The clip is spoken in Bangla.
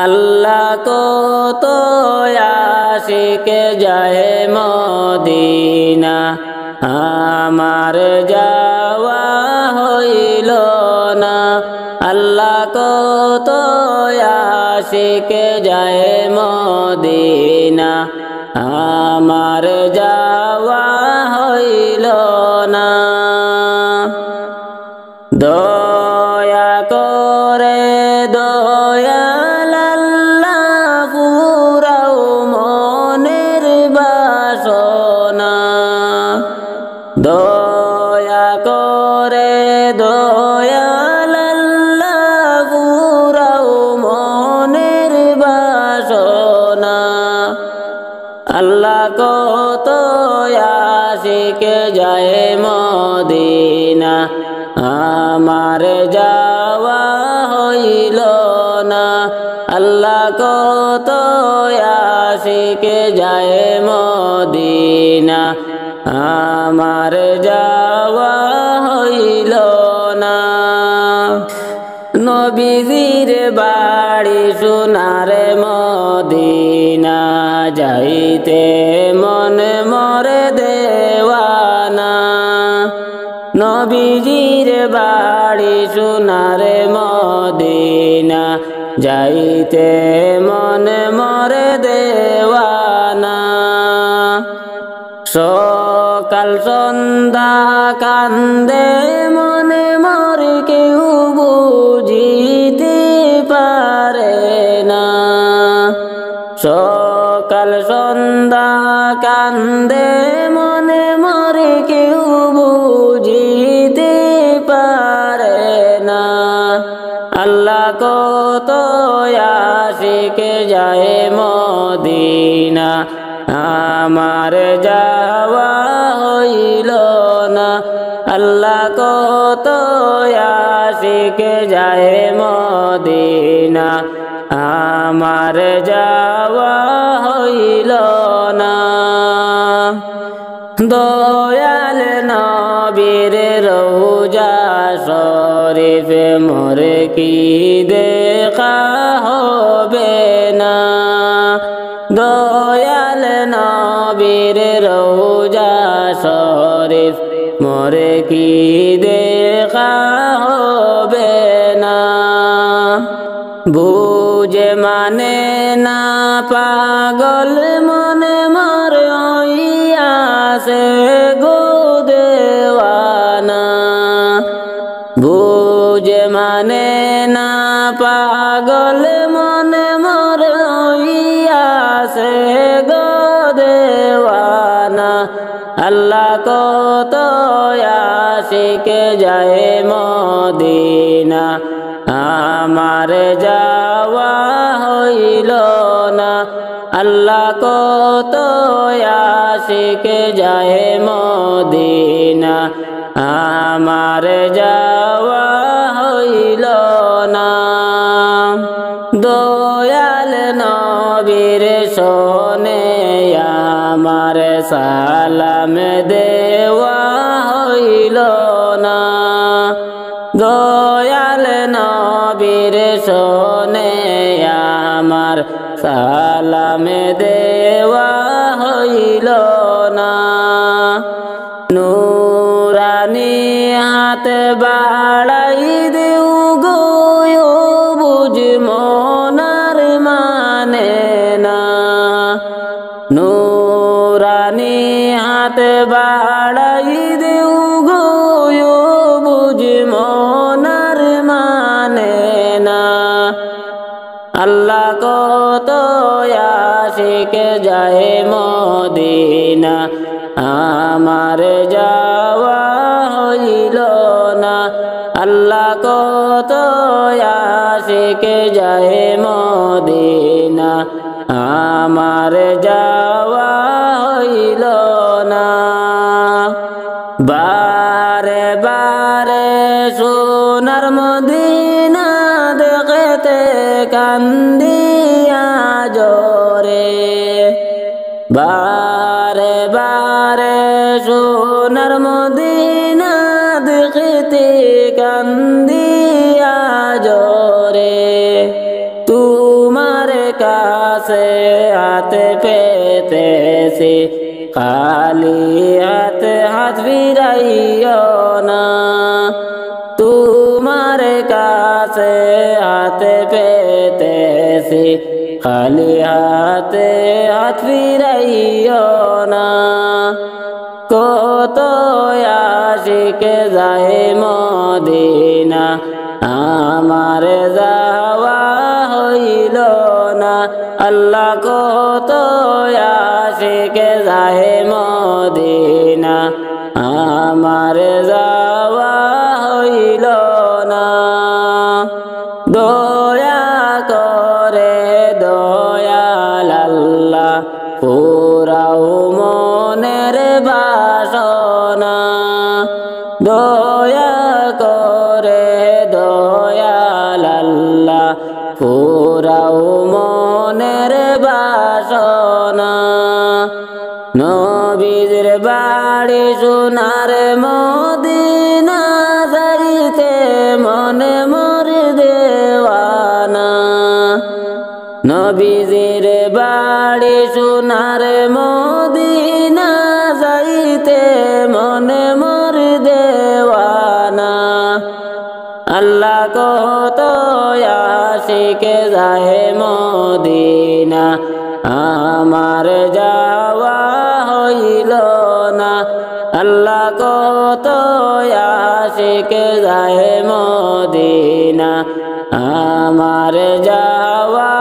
আল্লাহ কত আশিক যায় মদিনা, আমার যাওয়া হইল না। আল্লাহ কত আশিক যায় মদিনা, আমার যাওয়া হইল না। দয়া করে দয়াল আল্লাহ পুরাও মনের বাসনা, দয়া করে দয়াল আল্লাহ পুরাও মনের বাসনা। আল্লাহ কত আশিক যায় মদিনা, আমার যাওয়া হইল না। আল্লাহ কত আশিক যায় মদিনা, আমার যাওয়া হইল না। নবীজির বাড়ি সোনার মদিনা, যাইতে মন মরে দেওয়ানা। নবীজির বাড়ি সোনার মদিনা, যাইতে মন মরে দেওয়ানা। সকাল সন্ধ্যা কান্দে মনে মর, কেউ বুঝিতে পারে না। সকাল সন্ধ্যা কান্দে মনে মর, কেউ বুঝিতে পারে না। আল্লাহ কত আশিক যায় মদিনা, আমার যাওয়া হইল না। আল্লাহ কত আশিক যায় মদিনা, আমার যাওয়া হইল না। দয়াল নবীর রওজা শরীফ মোর কি দেখা হবে না। দয়াল নবীর রওজা শরীফ মোর কি দেখা হবে না। বুঝে মানে না পাগল মনে মর হইয়াছে গো দেওয়ানা। বুঝে মানে না পাগল মনে মর হইয়াছে গো দেওয়ানা। আল্লাহ কত আশিক যায় মদিনা, আমার যাওয়া হইল না। আল্লাহ কত আশিক যায় মদিনা, আমার যাওয়া হইল না। দয়াল নবীর শোনে আমার সালাম দেওয়া হইল না। দয়াল নবীর শোনে আমার সালাম দেওয়া হইল না। নুরানি হাত বাড়াই দেউ গো, বুঝ মনার মানে না। নুরানি হাত বাড়াই দেউ গো, বুঝ মনার মানে না। আল্লাহ কত আশিক যায় মদিনা, আমার যাওয়া হইল না। আল্লাহ কত আশিক যায় মদিনা, আমার যাওয়া হইল না। বারে বারে সোনার মদিনা দেখতে কান্দিয়া জোরে। বারে বারে সোনার মদিনা দেখতে কান্দিয়া জোরে। তোমার কাছে হাতে পেতেছি খালি হাতে হাত ফিরাইও না তোমার কাছে হাতে পেতেছি খালি হাতে হাত ফিরাইও না কত আশিক যায় মদিনা আমার যাওয়া হইল না আল্লাহ কত আশিক যায় মদিনা আমার যাওয়া হইল না দয়া করে দয়াল আল্লাহ পুরাও মনের বাসনা দয়া করে দয়াল আল্লাহ পুরাও মনের বাসনা নবীর বাড়ি সোনার মদিনা যাইতে মনে মোর দেওয়ানা নবীর বাড়ি সোনার মদিনা যাইতে মনে মোর দেওয়ানা আল্লাহ কত আশিক যায় মদিনা আমার যাওয়া হইল না আল্লাহ কত আশিক যায় মদিনা আমার যাওয়া